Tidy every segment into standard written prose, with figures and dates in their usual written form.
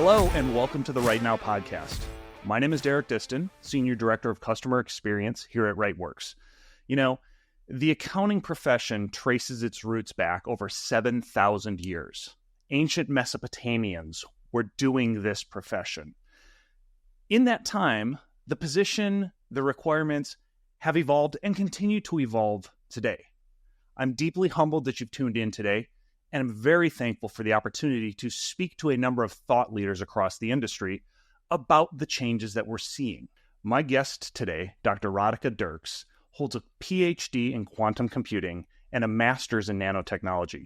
Hello, and welcome to the RightNOW podcast. My name is Derek Distin, Senior Director of Customer Experience here at WriteWorks. You know, the accounting profession traces its roots back over 7,000 years. Ancient Mesopotamians were doing this profession. In that time, the position, the requirements have evolved and continue to evolve today. I'm deeply humbled that you've tuned in today, and I'm very thankful for the opportunity to speak to a number of thought leaders across the industry about the changes that we're seeing. My guest today, Dr. Radhika Dirks, holds a PhD in quantum computing and a master's in nanotechnology.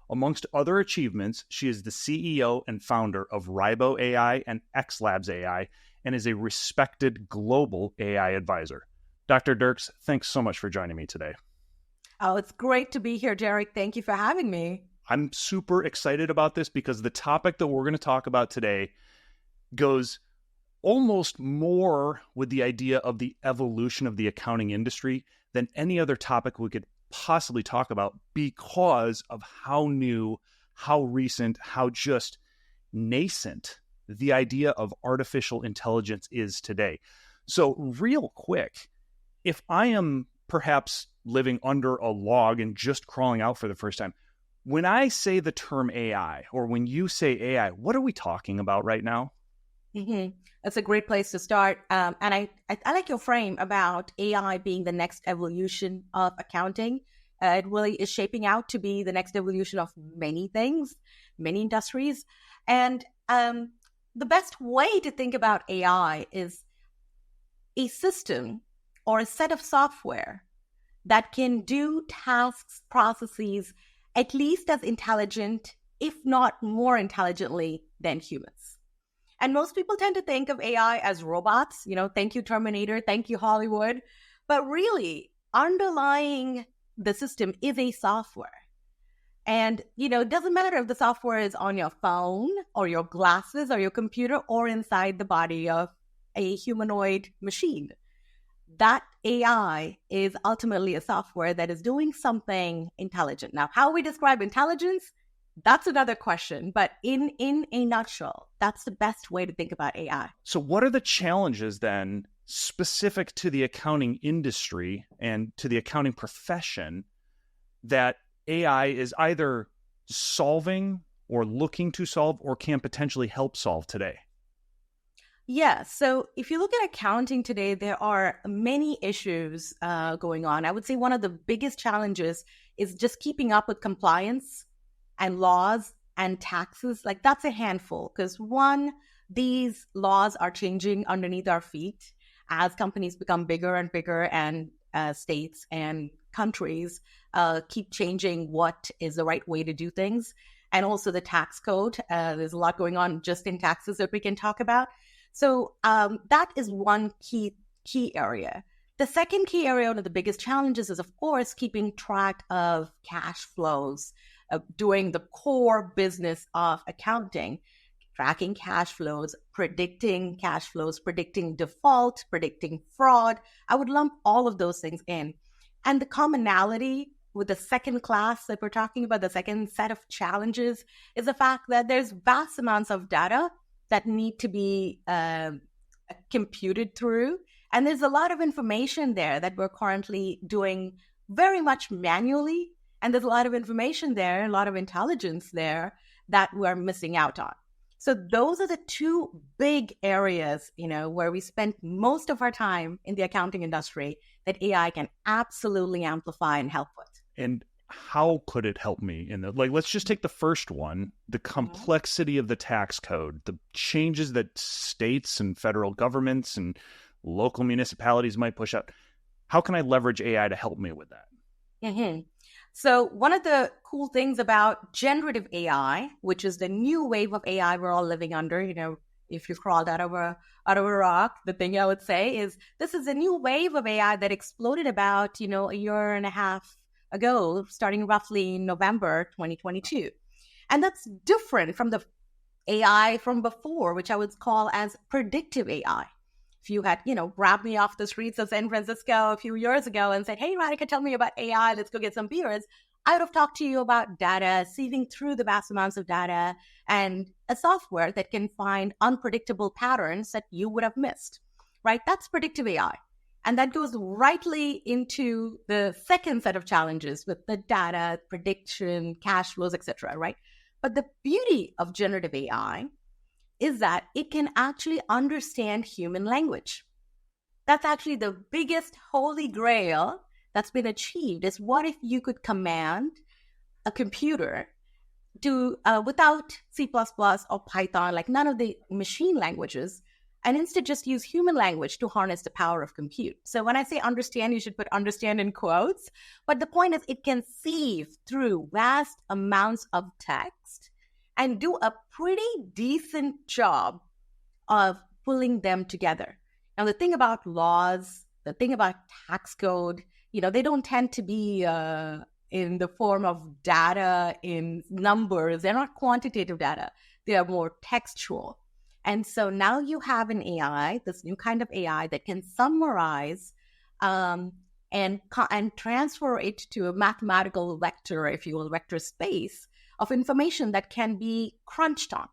Amongst other achievements, she is the CEO and founder of Ribo AI and XLABS AI and is a respected global AI advisor. Dr. Dirks, thanks so much for joining me today. Oh, it's great to be here, Derek. Thank you for having me. I'm super excited about this because the topic that we're going to talk about today goes almost more with the idea of the evolution of the accounting industry than any other topic we could possibly talk about because of how new, how recent, how just nascent the idea of artificial intelligence is today. So real quick, if I am perhaps living under a log and just crawling out for the first time, when I say the term AI, or when you say AI, what are we talking about right now? Mm-hmm. That's a great place to start. And I like your frame about AI being the next evolution of accounting. It really is shaping out to be the next evolution of many things, many industries. And the best way to think about AI is a system or a set of software that can do tasks, processes, at least as intelligent, if not more intelligently than humans. And most people tend to think of AI as robots, thank you, Terminator, thank you, Hollywood. But really, underlying the system is a software. And, it doesn't matter if the software is on your phone or your glasses or your computer or inside the body of a humanoid machine. That AI is ultimately a software that is doing something intelligent. Now, how we describe intelligence, that's another question. But in a nutshell, that's the best way to think about AI. So what are the challenges then specific to the accounting industry and to the accounting profession that AI is either solving or looking to solve or can potentially help solve today? Yeah, so if you look at accounting today, there are many issues going on. I would say one of the biggest challenges is just keeping up with compliance and laws and taxes. Like that's a handful because one, these laws are changing underneath our feet as companies become bigger and bigger and states and countries keep changing what is the right way to do things. And also the tax code. There's a lot going on just in taxes that we can talk about. So that is one key area. The second key area, one of the biggest challenges is, of course, keeping track of cash flows, doing the core business of accounting, tracking cash flows, predicting default, predicting fraud. I would lump all of those things in. And the commonality with the second class that we're talking about, the second set of challenges, is the fact that there's vast amounts of data that need to be computed through. And there's a lot of information there that we're currently doing very much manually. And there's a lot of information there, a lot of intelligence there that we're missing out on. So those are the two big areas, where we spend most of our time in the accounting industry that AI can absolutely amplify and help with. And how could it help me in let's just take the first one, the complexity of the tax code, the changes that states and federal governments and local municipalities might push out. How can I leverage AI to help me with that? Mm-hmm. So one of the cool things about generative AI, which is the new wave of AI we're all living under, if you crawled out of a rock, the thing I would say is this is a new wave of AI that exploded about, a year and a half ago, starting roughly in November 2022. And that's different from the AI from before, which I would call as predictive AI. If you had, grabbed me off the streets of San Francisco a few years ago and said, hey, Radhika, tell me about AI, let's go get some beers, I would have talked to you about data, sieving through the vast amounts of data, and a software that can find unpredictable patterns that you would have missed, right? That's predictive AI. And that goes rightly into the second set of challenges with the data, prediction, cash flows, etc., right? But the beauty of generative AI is that it can actually understand human language. That's actually the biggest holy grail that's been achieved, is what if you could command a computer to, without C++ or Python, like none of the machine languages, and instead just use human language to harness the power of compute. So when I say understand, you should put understand in quotes. But the point is it can sieve through vast amounts of text and do a pretty decent job of pulling them together. Now, the thing about laws, the thing about tax code, they don't tend to be in the form of data in numbers. They're not quantitative data. They are more textual. And so now you have an AI, this new kind of AI that can summarize and transfer it to a mathematical vector, if you will, vector space of information that can be crunched on.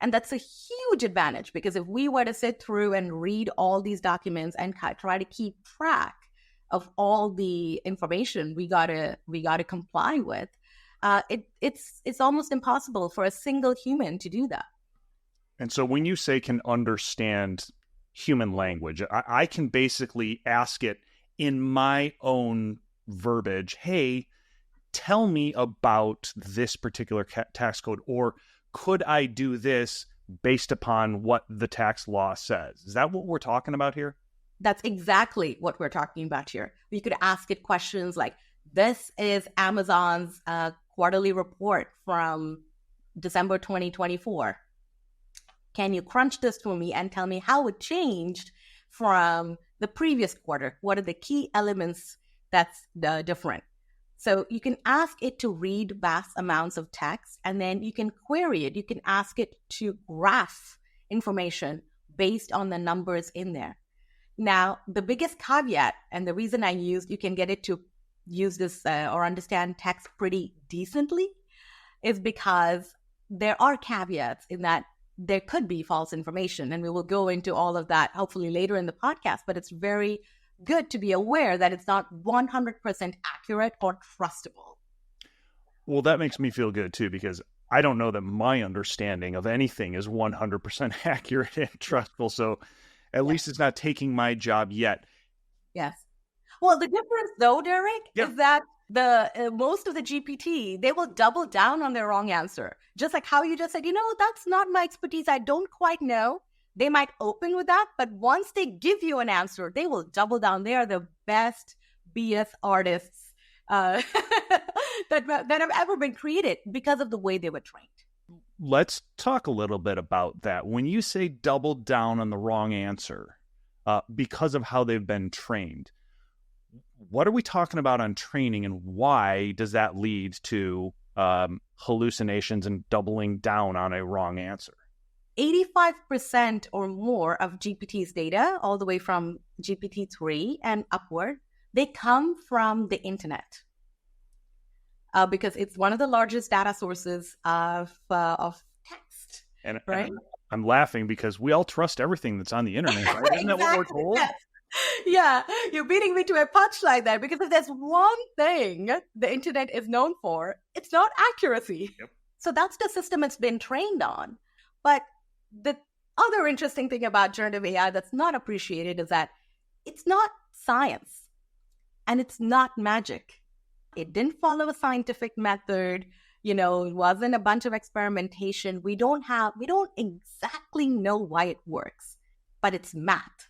And that's a huge advantage, because if we were to sit through and read all these documents and try to keep track of all the information we gotta comply with, it's almost impossible for a single human to do that. And so when you say can understand human language, I can basically ask it in my own verbiage, hey, tell me about this particular tax code, or could I do this based upon what the tax law says? Is that what we're talking about here? That's exactly what we're talking about here. We could ask it questions like, this is Amazon's quarterly report from December 2024. Can you crunch this for me and tell me how it changed from the previous quarter? What are the key elements that's different? So you can ask it to read vast amounts of text, and then you can query it. You can ask it to graph information based on the numbers in there. Now, the biggest caveat, and the reason you can get it to use this or understand text pretty decently, is because there are caveats in that there could be false information. And we will go into all of that hopefully later in the podcast, but it's very good to be aware that it's not 100% accurate or trustable. Well, that makes me feel good too, because I don't know that my understanding of anything is 100% accurate and trustful. So at least it's not taking my job yet. Yes. Well, the difference though, Derek, is that the most of the GPT, they will double down on their wrong answer. Just like how you just said, that's not my expertise. I don't quite know. They might open with that, but once they give you an answer, they will double down. They are the best BS artists that have ever been created because of the way they were trained. Let's talk a little bit about that. When you say double down on the wrong answer because of how they've been trained, what are we talking about on training, and why does that lead to hallucinations and doubling down on a wrong answer? 85% or more of GPT's data, all the way from GPT-3 and upward, they come from the internet because it's one of the largest data sources of text. And, right? And I'm laughing because we all trust everything that's on the internet, right? Isn't that what we're told? Yes. Yeah, you're beating me to a punchline there, because if there's one thing the internet is known for, it's not accuracy. Yep. So that's the system it's been trained on. But the other interesting thing about generative AI that's not appreciated is that it's not science and it's not magic. It didn't follow a scientific method. It wasn't a bunch of experimentation. We don't exactly know why it works, but it's math.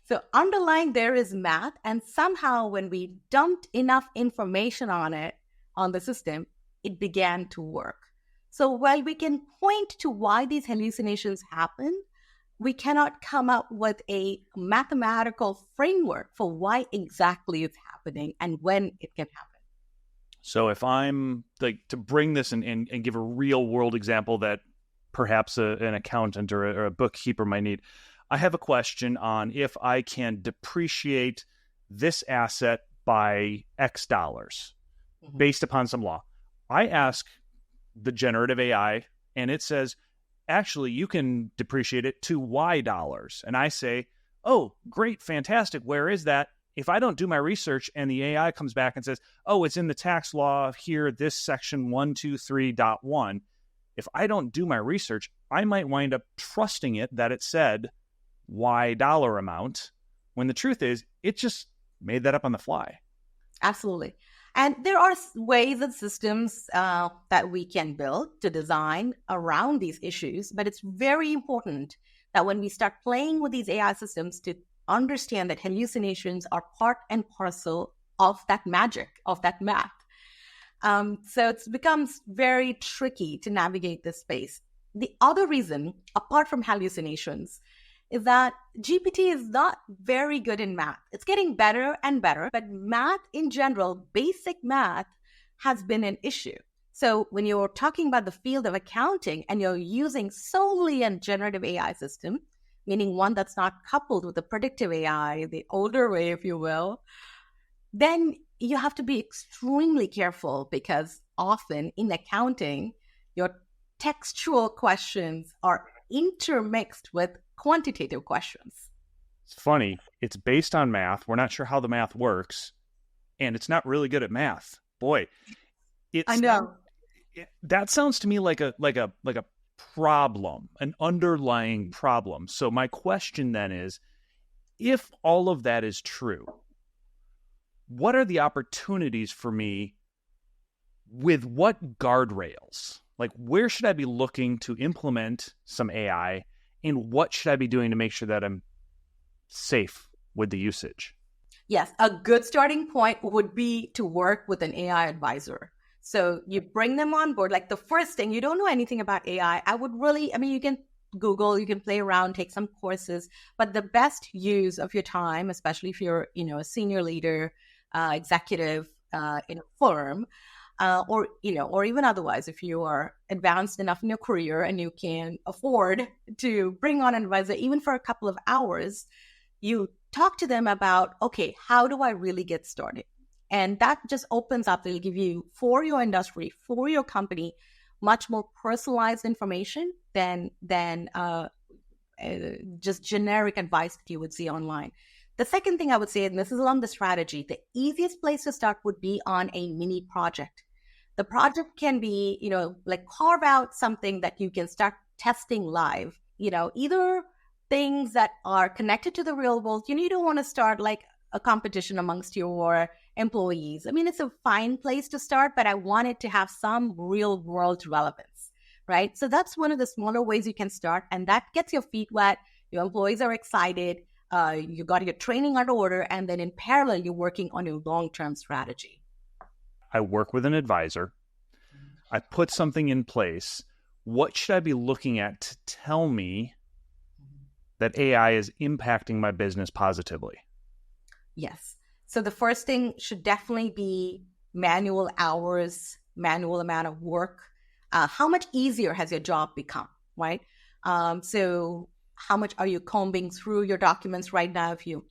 So underlying there is math, and somehow when we dumped enough information on the system, it began to work. So while we can point to why these hallucinations happen, we cannot come up with a mathematical framework for why exactly it's happening and when it can happen. So if I'm to bring this and give a real world example that perhaps an accountant or a bookkeeper might need, I have a question on if I can depreciate this asset by X dollars. based upon some law. I ask the generative AI and it says, actually, you can depreciate it to Y dollars. And I say, oh, great, fantastic. Where is that? If I don't do my research and the AI comes back and says, oh, it's in the tax law here, this section 123.1. If I don't do my research, I might wind up trusting it that it said Y dollar amount, when the truth is, it just made that up on the fly. Absolutely. And there are ways and systems that we can build to design around these issues, but it's very important that when we start playing with these AI systems to understand that hallucinations are part and parcel of that magic, of that math. So it becomes very tricky to navigate this space. The other reason, apart from hallucinations, is that GPT is not very good in math. It's getting better and better, but math in general, basic math, has been an issue. So when you're talking about the field of accounting and you're using solely a generative AI system, meaning one that's not coupled with the predictive AI, the older way, if you will, then you have to be extremely careful because often in accounting, your textual questions are intermixed with quantitative questions. It's funny. It's based on math. We're not sure how the math works, and it's not really good at math. Boy, I know. That sounds to me like a problem, an underlying problem. So my question then is, if all of that is true, what are the opportunities for me? With what guardrails? Like, where should I be looking to implement some AI? And what should I be doing to make sure that I'm safe with the usage? Yes, a good starting point would be to work with an AI advisor. So you bring them on board. Like the first thing, you don't know anything about AI. You can Google, you can play around, take some courses, but the best use of your time, especially if you're, a senior leader, executive in a firm, or even otherwise, if you are advanced enough in your career and you can afford to bring on an advisor, even for a couple of hours, you talk to them about, okay, how do I really get started? And that just opens up, they'll give you, for your industry, for your company, much more personalized information than just generic advice that you would see online. The second thing I would say, and this is along the strategy, the easiest place to start would be on a mini project. The project can be, like carve out something that you can start testing live, either things that are connected to the real world. You don't want to start like a competition amongst your employees. I mean, it's a fine place to start, but I want it to have some real world relevance, right? So that's one of the smaller ways you can start. And that gets your feet wet. Your employees are excited. You got your training out of order. And then in parallel, you're working on your long-term strategy. I work with an advisor. I put something in place. What should I be looking at to tell me that AI is impacting my business positively? Yes. So the first thing should definitely be manual hours, manual amount of work. How much easier has your job become, right? So how much are you combing through your documents right now if you're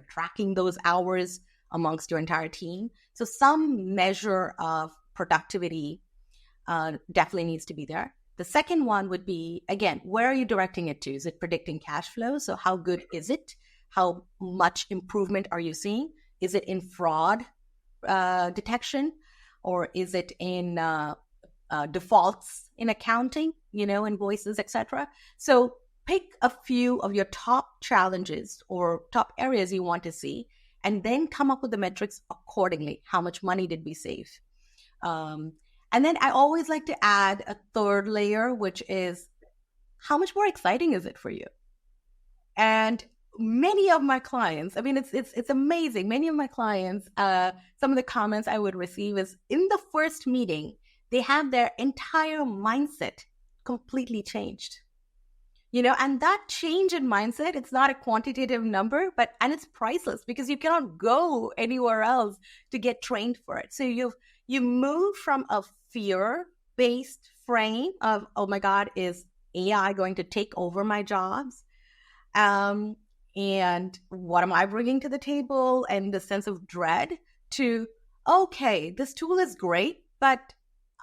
tracking those hours amongst your entire team? So some measure of productivity definitely needs to be there. The second one would be, again, where are you directing it to? Is it predicting cash flow? So how good is it? How much improvement are you seeing? Is it in fraud detection? Or is it in defaults in accounting, invoices, etc.? So pick a few of your top challenges or top areas you want to see, and then come up with the metrics accordingly. How much money did we save? And then I always like to add a third layer, which is how much more exciting is it for you? And many of my clients, I mean, it's amazing. Many of my clients, some of the comments I would receive is in the first meeting, they have their entire mindset completely changed. And that change in mindset, it's not a quantitative number, and it's priceless because you cannot go anywhere else to get trained for it. So you move from a fear-based frame of, oh my God, is AI going to take over my jobs? And what am I bringing to the table? And the sense of dread to, okay, this tool is great, but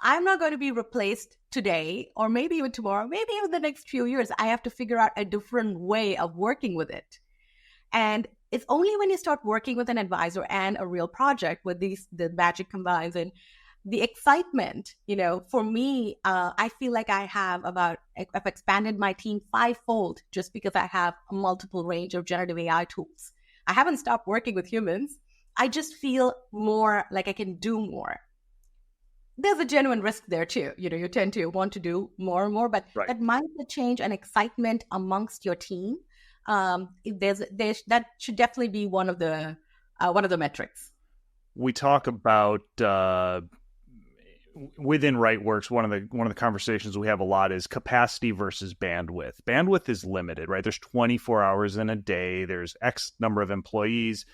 I'm not going to be replaced today or maybe even tomorrow, maybe even the next few years. I have to figure out a different way of working with it. And it's only when you start working with an advisor and a real project where the magic combines. And the excitement, for me, I feel like I've expanded my team fivefold just because I have a multiple range of generative AI tools. I haven't stopped working with humans. I just feel more like I can do more. There's a genuine risk there too. You tend to want to do more and more, but Right. that mindset change and excitement amongst your team, that should definitely be one of the metrics. We talk about within RightWorks, one of the conversations we have a lot is capacity versus bandwidth. Bandwidth is limited, right? There's 24 hours in a day. There's X number of employees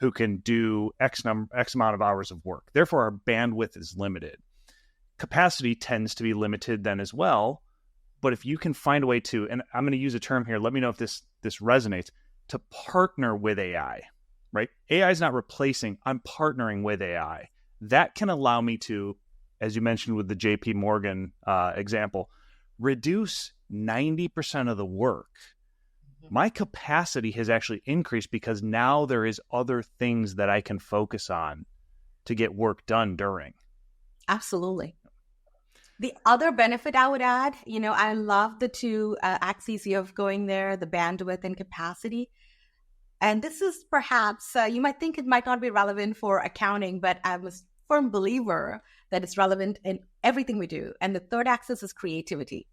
who can do X amount of hours of work. Therefore, our bandwidth is limited. Capacity tends to be limited then as well. But if you can find a way to, and I'm going to use a term here, let me know if this resonates, to partner with AI, right? AI is not replacing, I'm partnering with AI. That can allow me to, as you mentioned with the JP Morgan example, reduce 90% of the work. My capacity has actually increased because now there is other things that I can focus on to get work done during. Absolutely. The other benefit I would add, I love the two axes of going there, the bandwidth and capacity. And this is perhaps, you might think it might not be relevant for accounting, but I'm a firm believer that it's relevant in everything we do. And the third axis is creativity.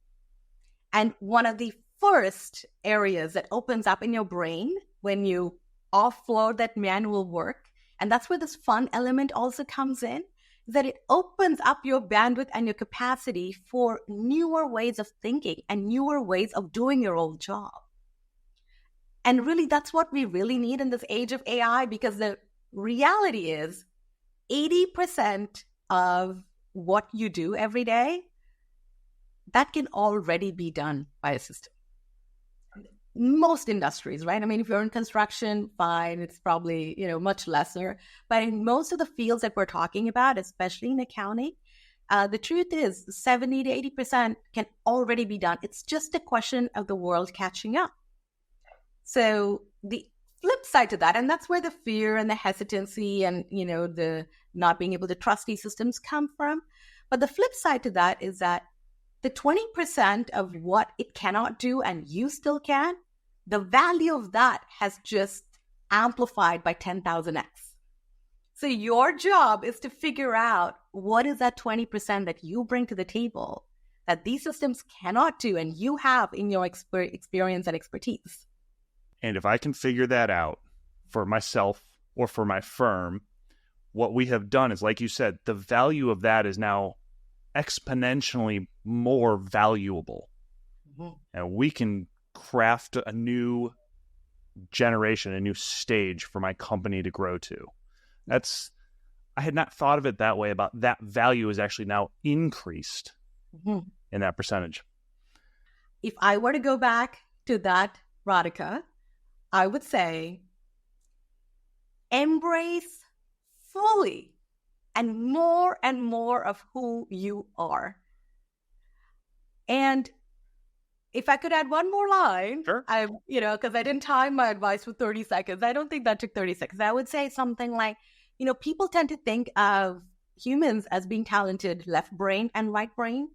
And one of the first areas that opens up in your brain when you offload that manual work, and that's where this fun element also comes in, is that it opens up your bandwidth and your capacity for newer ways of thinking and newer ways of doing your old job. And really, that's what we really need in this age of AI, because the reality is 80% of what you do every day, that can already be done by a system. Most industries, right? I mean, if you're in construction, fine, it's probably, much lesser. But in most of the fields that we're talking about, especially in accounting, the truth is 70 to 80% can already be done. It's just a question of the world catching up. So the flip side to that, and that's where the fear and the hesitancy and, the not being able to trust these systems come from. But the flip side to that is that the 20% of what it cannot do and you still can, the value of that has just amplified by 10,000x. So your job is to figure out what is that 20% that you bring to the table that these systems cannot do and you have in your experience and expertise. And if I can figure that out for myself or for my firm, what we have done is, like you said, the value of that is now exponentially more valuable. Mm-hmm. And we can craft a new generation, a new stage for my company to grow to. I had not thought of it that way, about that value is actually now increased in that percentage. If I were to go back to that, Radhika, I would say embrace fully and more of who you are. And if I could add one more line, sure. Because I didn't time my advice for 30 seconds. I don't think that took 30 seconds. I would say something like, people tend to think of humans as being talented left brain and right brain.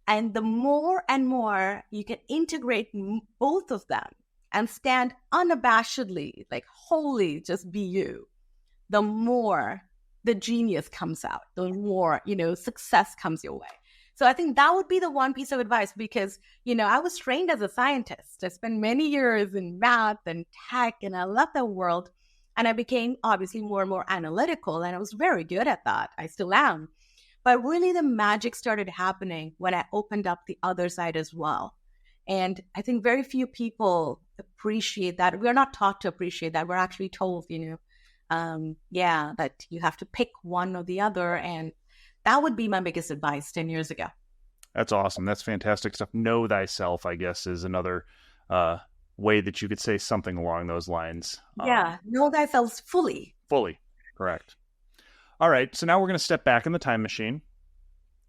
And the more and more you can integrate both of them and stand unabashedly, like wholly just be you, the more the genius comes out, the more, success comes your way. So I think that would be the one piece of advice, because, I was trained as a scientist. I spent many years in math and tech, and I love that world. And I became obviously more and more analytical, and I was very good at that. I still am. But really the magic started happening when I opened up the other side as well. And I think very few people appreciate that. We're not taught to appreciate that. We're actually told, that you have to pick one or the other. And that would be my biggest advice 10 years ago. That's awesome. That's fantastic stuff. Know thyself, I guess, is another way that you could say something along those lines. Yeah. Know thyself fully. Fully. Correct. All right, so now we're going to step back in the time machine.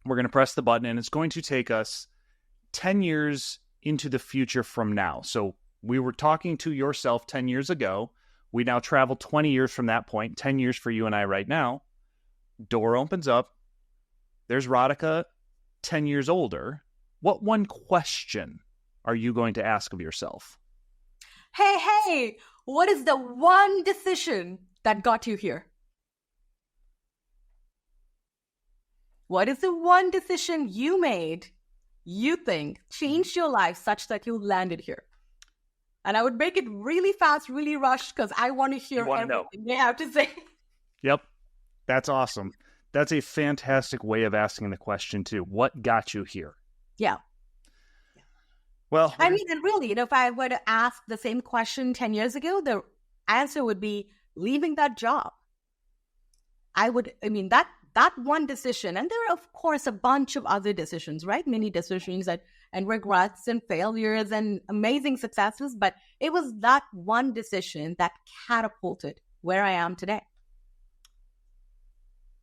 We're going to press the button, and it's going to take us 10 years into the future from now. So we were talking to yourself 10 years ago. We now travel 20 years from that point, 10 years for you and I right now. Door opens up. There's Radhika, 10 years older. What one question are you going to ask of yourself? Hey, what is the one decision that got you here? What is the one decision you made, you think, changed your life such that you landed here? And I would make it really fast, really rushed, because I want to hear everything they have to say. Yep. That's awesome. That's a fantastic way of asking the question, too. What got you here? Yeah. Well, I mean, and really, if I were to ask the same question 10 years ago, the answer would be leaving that job. That one decision, and there are, of course, a bunch of other decisions, right? Many decisions and regrets and failures and amazing successes, but it was that one decision that catapulted where I am today.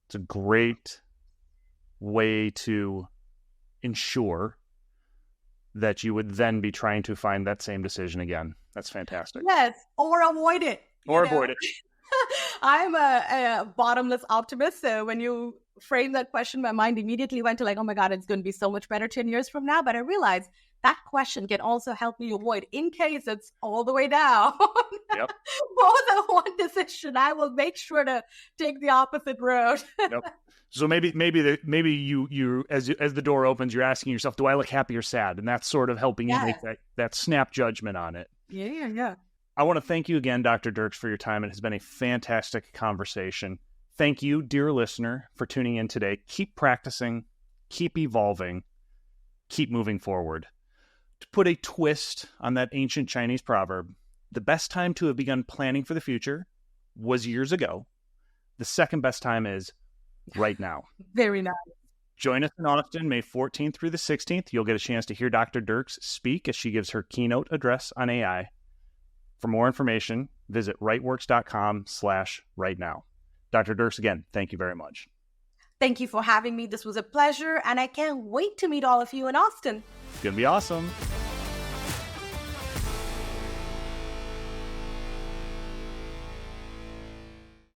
It's a great way to ensure that you would then be trying to find that same decision again. That's fantastic. Yes, or avoid it. Avoid it. I'm a bottomless optimist. So when you frame that question, my mind immediately went to like, oh my God, it's going to be so much better 10 years from now. But I realized that question can also help me avoid, in case it's all the way down. Yep. For the one decision, I will make sure to take the opposite road. Yep. So maybe you as the door opens, you're asking yourself, do I look happy or sad? And that's sort of helping you make that snap judgment on it. Yeah. I want to thank you again, Dr. Dirks, for your time. It has been a fantastic conversation. Thank you, dear listener, for tuning in today. Keep practicing, keep evolving, keep moving forward. To put a twist on that ancient Chinese proverb, the best time to have begun planning for the future was years ago. The second best time is right now. Very nice. Join us in Austin, May 14th through the 16th. You'll get a chance to hear Dr. Dirks speak as she gives her keynote address on AI. For more information, visit rightworks.com/rightnow. Dr. Dirks, again, thank you very much. Thank you for having me. This was a pleasure, and I can't wait to meet all of you in Austin. It's going to be awesome.